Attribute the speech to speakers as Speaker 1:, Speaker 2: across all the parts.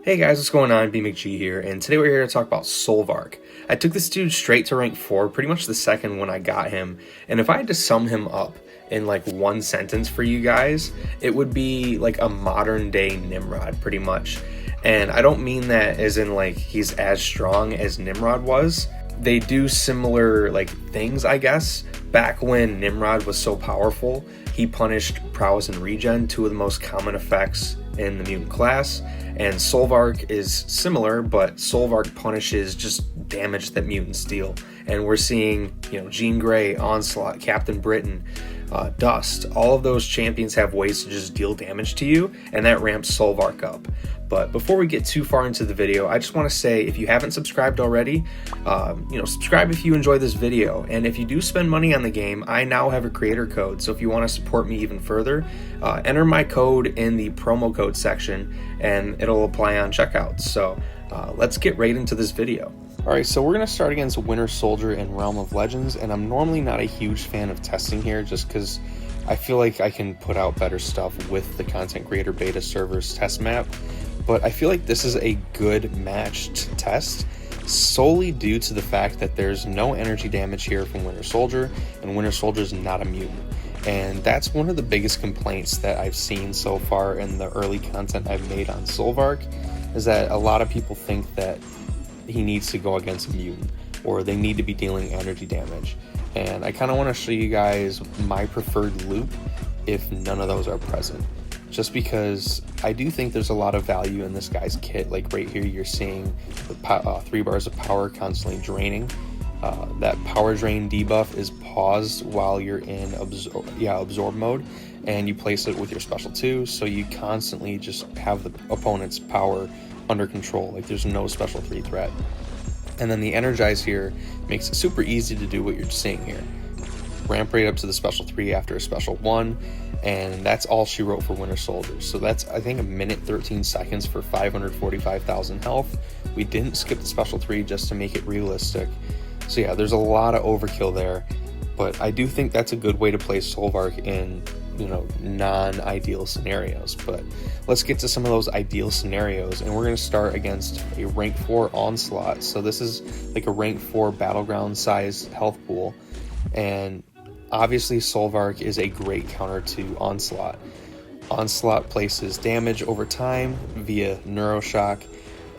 Speaker 1: Hey guys, what's going on? BMcG here, and today we're here to talk about Solvark. I took this dude straight to rank 4, pretty much the second when I got him, and if I had to sum him up in like one sentence for you guys, it would be like a modern day Nimrod, pretty much. And I don't mean that as in like he's as strong as Nimrod was. They do similar like things, I guess. Back when Nimrod was so powerful, he punished prowess and regen, two of the most common effects in the mutant class, and Solvark is similar, but Solvark punishes just damage that mutants deal. And we're seeing, Jean Grey, Onslaught, Captain Britain, Dust, all of those champions have ways to just deal damage to you, and that ramps Solvark up. But before we get too far into the video, I just want to say, if you haven't subscribed already, subscribe if you enjoy this video. And if you do spend money on the game, I now have a creator code. So if you want to support me even further, enter my code in the promo code section, and it'll apply on checkout. So let's get right into this video. Alright, so we're going to start against Winter Soldier in Realm of Legends, and I'm normally not a huge fan of testing here just because I feel like I can put out better stuff with the Content Creator Beta Server's test map, but I feel like this is a good match to test solely due to the fact that there's no energy damage here from Winter Soldier, and Winter Soldier is not a mutant. And that's one of the biggest complaints that I've seen so far in the early content I've made on Solvark, is that a lot of people think that he needs to go against a mutant, or they need to be dealing energy damage. And I kind of want to show you guys my preferred loop if none of those are present, just because I do think there's a lot of value in this guy's kit. Like right here, you're seeing the 3 bars of power constantly draining. That power drain debuff is paused while you're in absorb mode, and you place it with your special 2, so you constantly just have the opponent's power under control. Like there's no special 3 threat. And then the energize here makes it super easy to do what you're seeing here. Ramp right up to the special 3 after a special 1, and that's all she wrote for Winter Soldier. So that's, I think, a minute 13 seconds for 545,000 health. We didn't skip the special 3 just to make it realistic. So yeah, there's a lot of overkill there, but I do think that's a good way to play Solvark in non-ideal scenarios. But let's get to some of those ideal scenarios, and we're going to start against a rank 4 Onslaught. So this is like a rank 4 Battleground size health pool, and obviously Solvark is a great counter to Onslaught. Onslaught places damage over time via Neuroshock,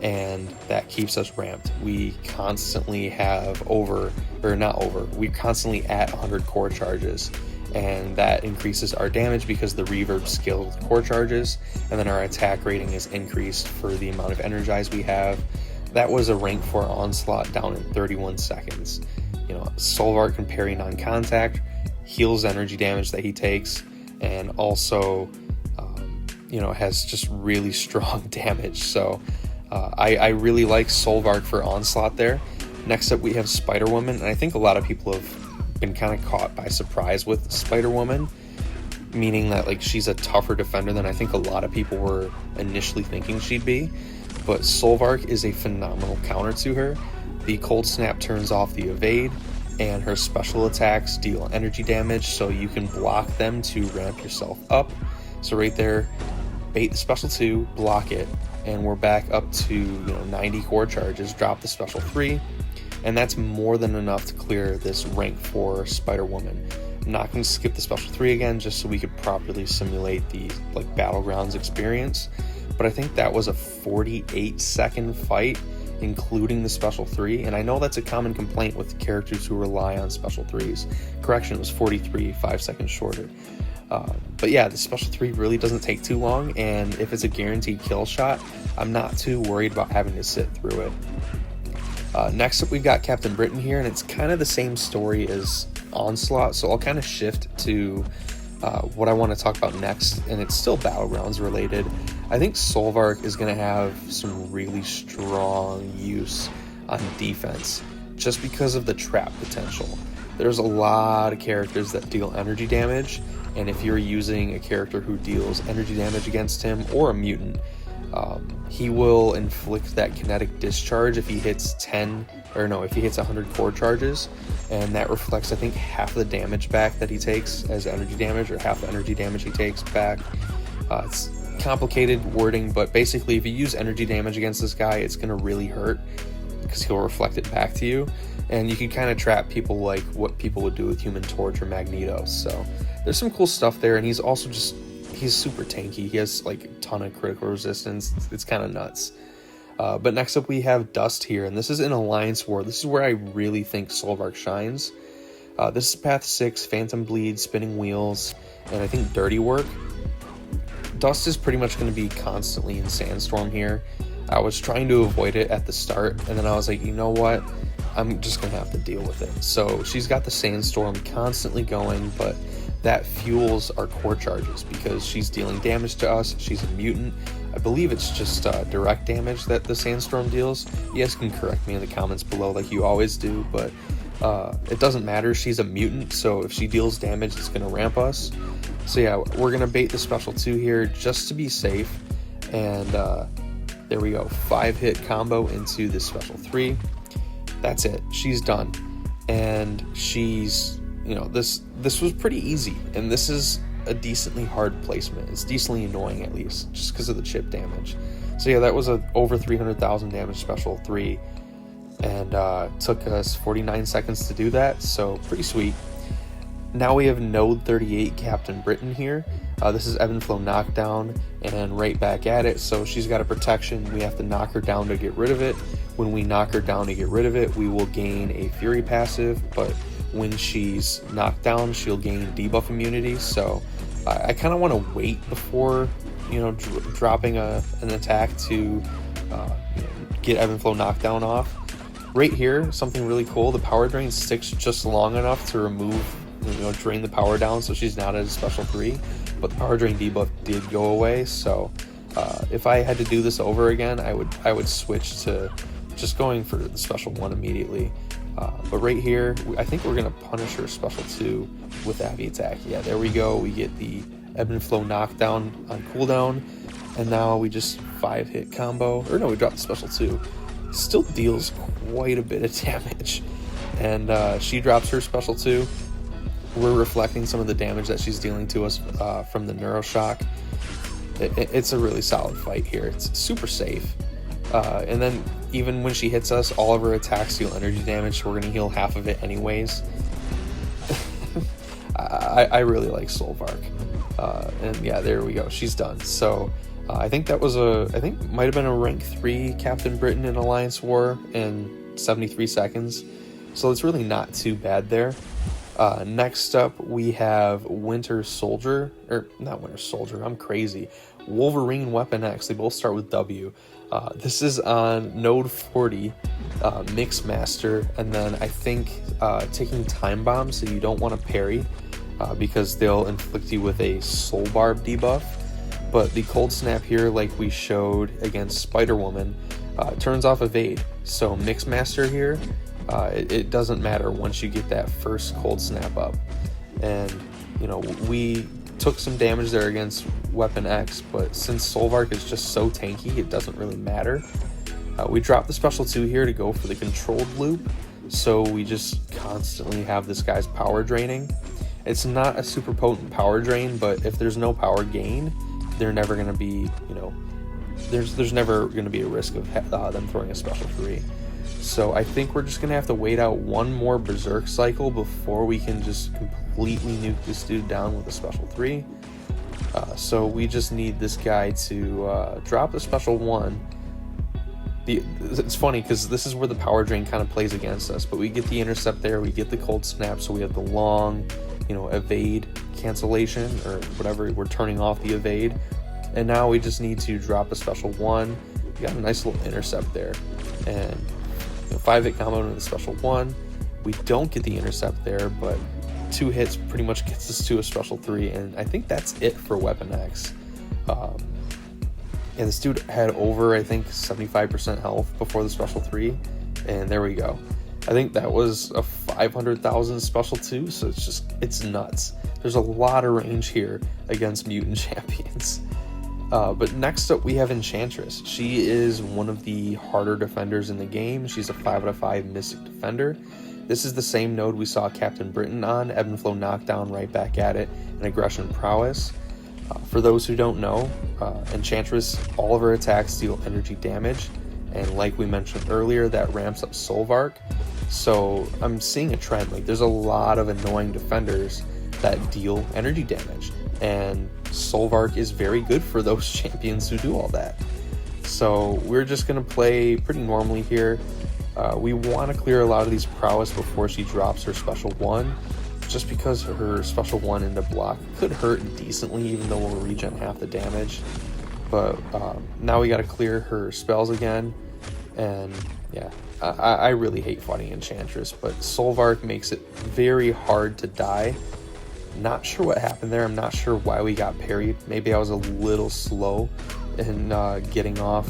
Speaker 1: and that keeps us ramped. We constantly have we're constantly at 100 core charges, and that increases our damage because the reverb scales with core charges, and then our attack rating is increased for the amount of energize we have. That was a rank 4 Onslaught down in 31 seconds. Solvark can parry non-contact, heals energy damage that he takes, and also has just really strong damage. So I really like Solvark for Onslaught there. Next up we have Spider-Woman, and I think a lot of people have been kind of caught by surprise with Spider-Woman, meaning that like she's a tougher defender than I think a lot of people were initially thinking she'd be. But Solvark is a phenomenal counter to her. The Cold Snap turns off the evade, and her special attacks deal energy damage, so you can block them to ramp yourself up. So right there, bait the special 2, block it, and we're back up to 90 core charges, drop the special 3, and that's more than enough to clear this rank 4 Spider-Woman. I'm not going to skip the special 3 again just so we could properly simulate the Battlegrounds experience, but I think that was a 48-second fight including the special 3, and I know that's a common complaint with characters who rely on special 3s. Correction, it was 43, 5 seconds shorter. But yeah, the special 3 really doesn't take too long, and if it's a guaranteed kill shot, I'm not too worried about having to sit through it. Next up we've got Captain Britain here, and it's kind of the same story as Onslaught, so I'll kind of shift to what I want to talk about next, and it's still Battlegrounds related. I think Solvark is going to have some really strong use on defense just because of the trap potential. There's a lot of characters that deal energy damage, and if you're using a character who deals energy damage against him, or a mutant, he will inflict that kinetic discharge if he hits 100 core charges, and that reflects, I think, half the damage back that he takes as energy damage, or half the energy damage he takes back. It's complicated wording, but basically if you use energy damage against this guy, it's going to really hurt because he'll reflect it back to you, and you can kind of trap people like what people would do with Human Torch or Magneto. So there's some cool stuff there, and he's also he's super tanky. He has like a ton of critical resistance. It's kind of nuts. But next up we have Dust here, and this is in Alliance War. This is where I really think Solvark shines. This is Path 6, Phantom Bleed, Spinning Wheels, and I think Dirty Work. Dust is pretty much going to be constantly in Sandstorm here. I was trying to avoid it at the start, and then I was like, you know what? I'm just going to have to deal with it. So she's got the Sandstorm constantly going, but that fuels our core charges because she's dealing damage to us. She's a mutant. I believe it's just direct damage that the Sandstorm deals. You guys can correct me in the comments below like you always do, but it doesn't matter. She's a mutant, so if she deals damage, it's going to ramp us. So yeah, we're going to bait the special 2 here just to be safe, and there we go, 5-hit combo into the special 3. That's it. She's done. And she's, you know, this was pretty easy, and this is a decently hard placement. It's decently annoying, at least, just because of the chip damage. So yeah, that was a over 300,000 damage special 3, and took us 49 seconds to do that, so pretty sweet. Now we have Node 38 Captain Britain here. This is Ebb and Flow Knockdown, and right back at it. So she's got a protection. We have to knock her down to get rid of it. When we knock her down to get rid of it, we will gain a Fury passive, but when she's knocked down, she'll gain debuff immunity. So I kind of want to wait before, you know, dropping an attack to get Ebb and Flow Knockdown off. Right here, something really cool, the power drain sticks just long enough to remove, you know, drain the power down, so she's not at a special 3, but the power drain debuff did go away. So if I had to do this over again, I would switch to just going for the special 1 immediately. But right here, I think we're gonna punish her special 2 with Abby attack. Yeah, there we go. We get the Ebb and Flow Knockdown on cooldown, and now we just 5-hit combo, or no, we dropped the special 2. Still deals quite a bit of damage, and she drops her special 2. We're reflecting some of the damage that she's dealing to us from the Neuroshock. It's a really solid fight here. It's super safe. And then even when she hits us, all of her attacks deal energy damage, so we're going to heal half of it anyways. I really like Solvark. And yeah, there we go. She's done. So I think that was might have been a rank 3 Captain Britain in Alliance War in 73 seconds. So it's really not too bad there. Next up, we have Winter Soldier, or not Winter Soldier, I'm crazy. Wolverine Weapon X, they both start with W. This is on Node 40, Mixmaster, and then I think taking Time Bomb, so you don't want to parry, because they'll inflict you with a Soul Barb debuff. But the Cold Snap here, like we showed against Spider-Woman, turns off Evade. So Mixmaster here, it doesn't matter once you get that first Cold Snap up. And, you know, we took some damage there against Weapon X, but since Solvark is just so tanky, it doesn't really matter. We dropped the special 2 here to go for the controlled loop, so we just constantly have this guy's power draining. It's not a super potent power drain, but if there's no power gain, they're never going to be, you know, there's never going to be a risk of them throwing a special 3. So I think we're just going to have to wait out one more Berserk cycle before we can just completely nuke this dude down with a special 3. So we just need this guy to drop the special 1. It's funny because this is where the power drain kind of plays against us, but we get the intercept there, we get the Cold Snap, so we have the long, you know, evade cancellation, or whatever, we're turning off the evade, and now we just need to drop a special 1. We got a nice little intercept there, and 5-hit combo into the special 1. We don't get the intercept there, but 2 hits pretty much gets us to a special 3, and I think that's it for Weapon X. And this dude had over, I think, 75% health before the special 3, and there we go. I think that was a 500,000 special 2, so it's nuts. There's a lot of range here against mutant champions. But next up we have Enchantress. She is one of the harder defenders in the game. She's a 5 out of 5 Mystic Defender. This is the same node we saw Captain Britain on, Ebb and Flow Knockdown, right back at it, and Aggression Prowess. For those who don't know, Enchantress, all of her attacks deal energy damage, and like we mentioned earlier, that ramps up Solvark. So I'm seeing a trend, like there's a lot of annoying defenders that deal energy damage, and Solvark is very good for those champions who do all that. So we're just going to play pretty normally here. We want to clear a lot of these prowess before she drops her special 1, just because her special 1 into block could hurt decently, even though we'll regen half the damage. But now we got to clear her spells again, and yeah, I really hate fighting Enchantress, but Solvark makes it very hard to die. Not sure what happened there. I'm not sure why we got parried. Maybe I was a little slow in getting off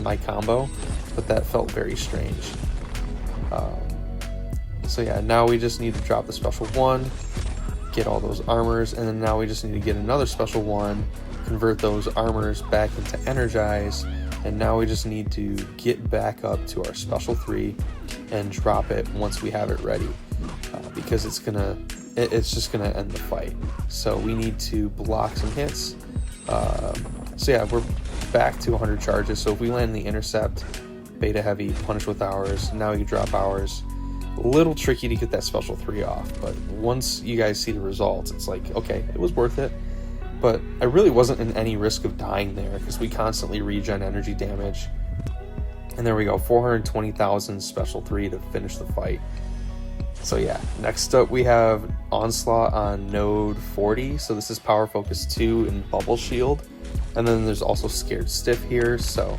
Speaker 1: my combo, but that felt very strange. So yeah, now we just need to drop the special 1, get all those armors, and then now we just need to get another special 1, convert those armors back into energize, and now we just need to get back up to our special 3 and drop it once we have it ready, because it's just gonna end the fight. So we need to block some hits. So yeah, we're back to 100 charges. So if we land the intercept, beta heavy, punish with ours, now we can drop ours. A little tricky to get that special 3 off, but once you guys see the results, it's like, okay, it was worth it. But I really wasn't in any risk of dying there, because we constantly regen energy damage. And there we go, 420,000 special 3 to finish the fight. So yeah, next up we have Onslaught on node 40. So this is Power Focus 2 and Bubble Shield. And then there's also Scared Stiff here. So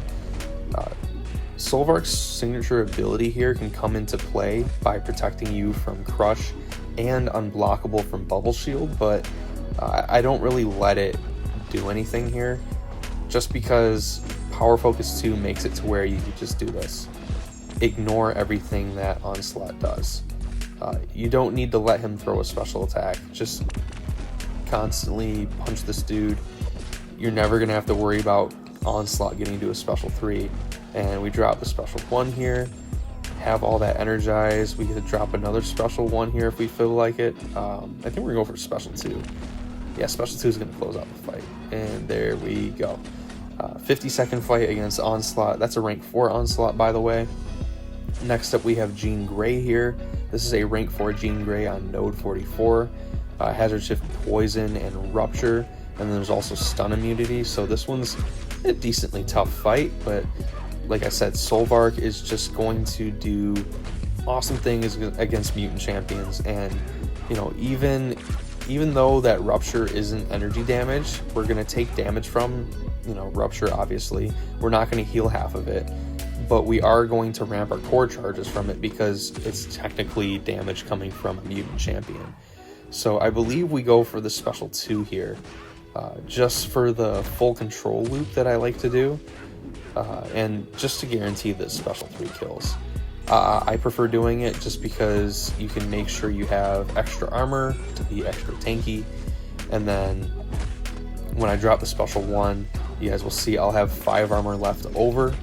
Speaker 1: Solvark's signature ability here can come into play by protecting you from Crush and Unblockable from Bubble Shield, but I don't really let it do anything here, just because Power Focus 2 makes it to where you can just do this. Ignore everything that Onslaught does. You don't need to let him throw a special attack. Just constantly punch this dude. You're never going to have to worry about Onslaught getting to a special 3. And we drop the special 1 here. Have all that energized. We get to drop another special 1 here if we feel like it. I think we're going to go for special 2. Yeah, special 2 is going to close out the fight. And there we go. 50-second fight against Onslaught. That's a rank 4 Onslaught, by the way. Next up we have Jean Grey here. This is a rank 4 Jean Grey on node 44. Hazard shift poison and rupture, and then there's also stun immunity, so this one's a decently tough fight, but like I said, Solvark is just going to do awesome things against mutant champions. And you know, even though that rupture isn't energy damage, we're going to take damage from, you know, rupture. Obviously we're not going to heal half of it, but we are going to ramp our core charges from it because it's technically damage coming from a mutant champion. So I believe we go for the special 2 here, just for the full control loop that I like to do, and just to guarantee the special 3 kills. I prefer doing it just because you can make sure you have extra armor to be extra tanky, and then when I drop the special 1, you guys will see I'll have 5 armor left over.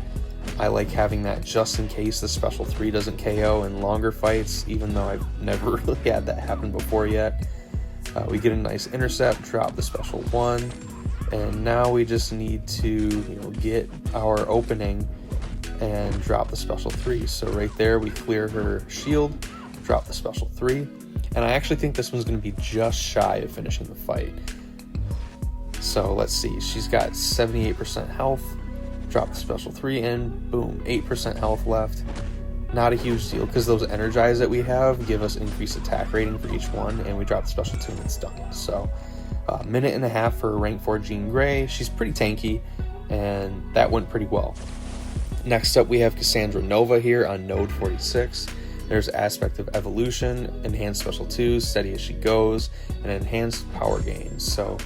Speaker 1: I like having that just in case the special 3 doesn't KO in longer fights, even though I've never really had that happen before yet. We get a nice intercept, drop the special 1, and now we just need to, you know, get our opening and drop the special 3. So right there we clear her shield, drop the special 3, and I actually think this one's going to be just shy of finishing the fight. So let's see, she's got 78% health. Drop the special 3 and boom, 8% health left. Not a huge deal because those energize that we have give us increased attack rating for each one, and we drop the special 2 and it's done. So a minute and a half for rank 4 Jean Grey. She's pretty tanky, and that went pretty well. Next up we have Cassandra Nova here on node 46. There's Aspect of Evolution, Enhanced Special 2, Steady as She Goes, and Enhanced Power Gains. So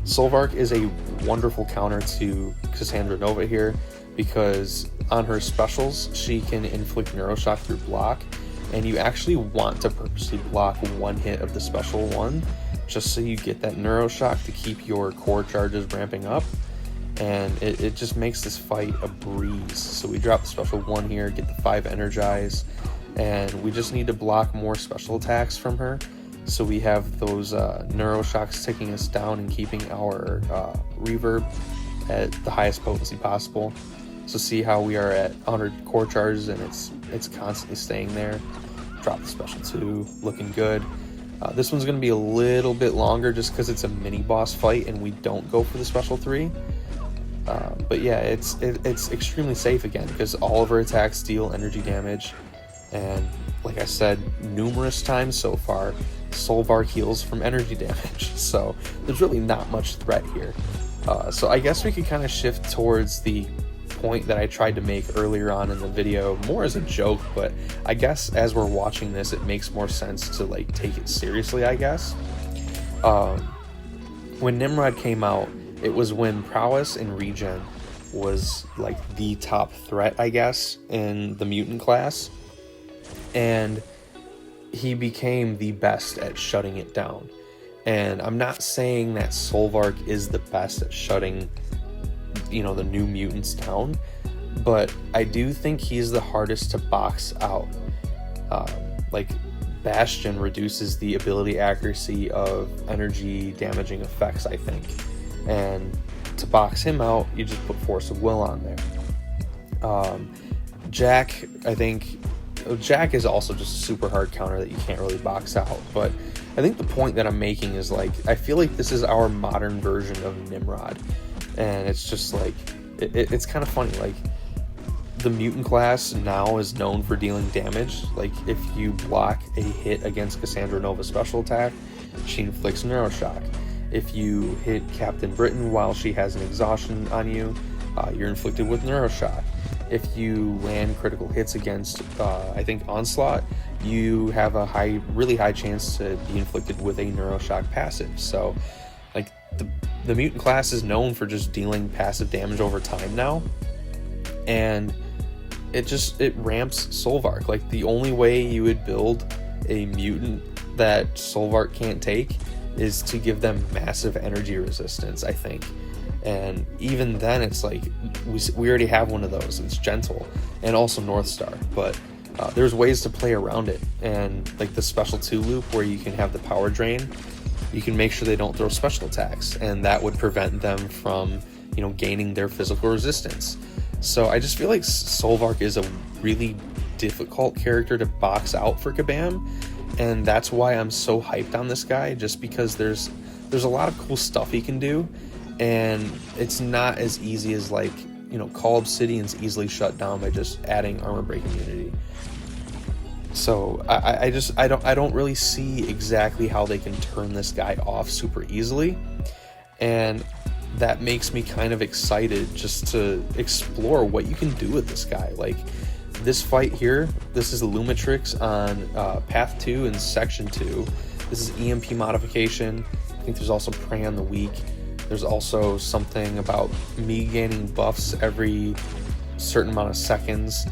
Speaker 1: Solvark is a wonderful counter to Cassandra Nova here, because on her specials she can inflict Neuroshock through block, and you actually want to purposely block one hit of the special 1 just so you get that Neuroshock to keep your core charges ramping up, and it just makes this fight a breeze. So we drop the special 1 here, get the 5 energize, and we just need to block more special attacks from her. So we have those Neuroshocks taking us down and keeping our reverb at the highest potency possible. So see how we are at 100 core charges and it's constantly staying there. Drop the special 2, looking good. This one's going to be a little bit longer just because it's a mini boss fight and we don't go for the special 3. But yeah, it's extremely safe again because all of her attacks deal energy damage, and like I said numerous times so far, Solvark heals from energy damage, so there's really not much threat here. So I guess we could kind of shift towards the point that I tried to make earlier on in the video, more as a joke, but I guess as we're watching this it makes more sense to like take it seriously, I guess. When Nimrod came out, it was when prowess and regen was like the top threat, I guess, in the mutant class, and he became the best at shutting it down. And I'm not saying that Solvark is the best at shutting, you know, the new mutants down, but I do think he's the hardest to box out. Like Bastion reduces the ability accuracy of energy damaging effects, I think, and to box him out you just put force of will on there. Jack, I think Jack is also just a super hard counter that you can't really box out, but I think the point that I'm making is like I feel like this is our modern version of Nimrod, and it's just like it's kind of funny. Like the mutant class now is known for dealing damage. Like if you block a hit against Cassandra Nova special attack, she inflicts Neuroshock. If you hit Captain Britain while she has an exhaustion on you, you're inflicted with Neuroshock. If you land critical hits against, I think, Onslaught, you have a really high chance to be inflicted with a Neuroshock passive. So, like, the mutant class is known for just dealing passive damage over time now, and it ramps Solvark. Like, the only way you would build a mutant that Solvark can't take is to give them massive energy resistance, I think. And even then it's like we already have one of those. It's gentle and also North Star, but there's ways to play around it. And like the special 2 loop where you can have the power drain, you can make sure they don't throw special attacks, and that would prevent them from, you know, gaining their physical resistance. So I just feel like Solvark is a really difficult character to box out for Kabam, and that's why I'm so hyped on this guy, just because there's a lot of cool stuff he can do, and it's not as easy as, like, you know, Call Obsidian's easily shut down by just adding armor break immunity. So I don't really see exactly how they can turn this guy off super easily, and that makes me kind of excited just to explore what you can do with this guy. Like this fight here, this is Lumitrix on Path 2 and Section 2. This is EMP modification. I think there's also Prey on the Weak. There's also something about me gaining buffs every certain amount of seconds.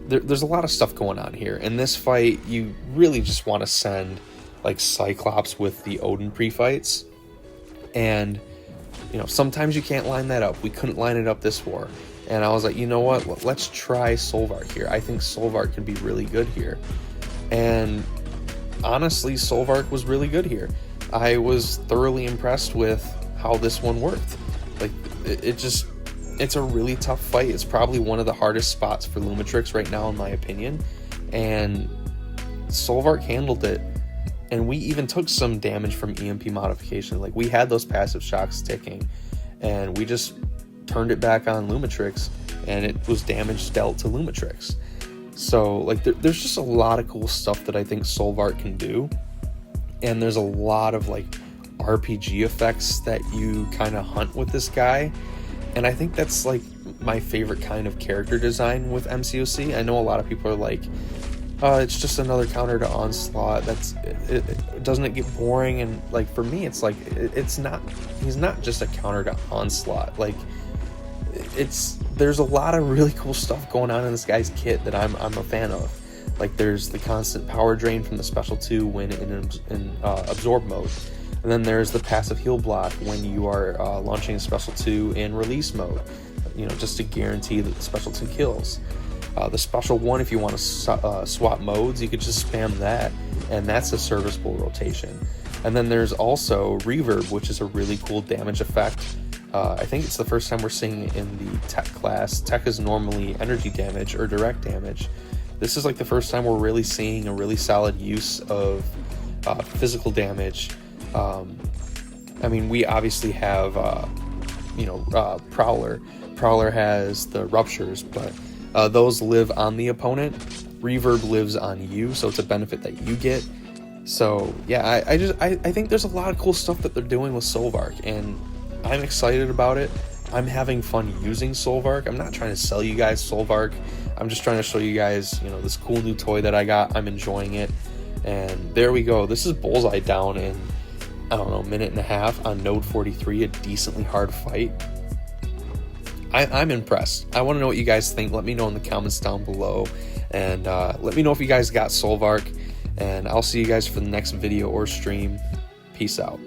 Speaker 1: There's a lot of stuff going on here. In this fight, you really just want to send like Cyclops with the Odin pre-fights. And, you know, sometimes you can't line that up. We couldn't line it up this war. And I was like, you know what? Let's try Solvark here. I think Solvark can be really good here. And honestly, Solvark was really good here. I was thoroughly impressed with how this one worked. Like, it's a really tough fight. It's probably one of the hardest spots for Lumitrix right now, in my opinion. And Solvark handled it. And we even took some damage from EMP modification. Like, we had those passive shocks ticking, and we just turned it back on Lumitrix, and it was damage dealt to Lumitrix. So, like, there's just a lot of cool stuff that I think Solvark can do. And there's a lot of, like, RPG effects that you kind of hunt with this guy. And I think that's, like, my favorite kind of character design with MCOC. I know a lot of people are like, it's just another counter to Onslaught. Doesn't it get boring? And, like, for me, it's like, it's not, he's not just a counter to Onslaught. Like, there's a lot of really cool stuff going on in this guy's kit that I'm a fan of. Like, there's the constant power drain from the special 2 when in absorb mode. And then there's the passive heal block when you are launching a special 2 in release mode, you know, just to guarantee that the special 2 kills. The special 1, if you want to swap modes, you could just spam that, and that's a serviceable rotation. And then there's also reverb, which is a really cool damage effect I think it's the first time we're seeing it in the tech class. Tech is normally energy damage or direct damage. This is like the first time we're really seeing a really solid use of physical damage. I mean, we obviously have, Prowler. Prowler has the ruptures, but those live on the opponent. Reverb lives on you, so it's a benefit that you get. So yeah, I think there's a lot of cool stuff that they're doing with Solvark, and I'm excited about it. I'm having fun using Solvark. I'm not trying to sell you guys Solvark. I'm just trying to show you guys, this cool new toy that I got. I'm enjoying it. And there we go. This is Bullseye down in, I don't know, minute and a half on node 43, a decently hard fight. I'm impressed. I want to know what you guys think. Let me know in the comments down below. And let me know if you guys got Solvark. And I'll see you guys for the next video or stream. Peace out.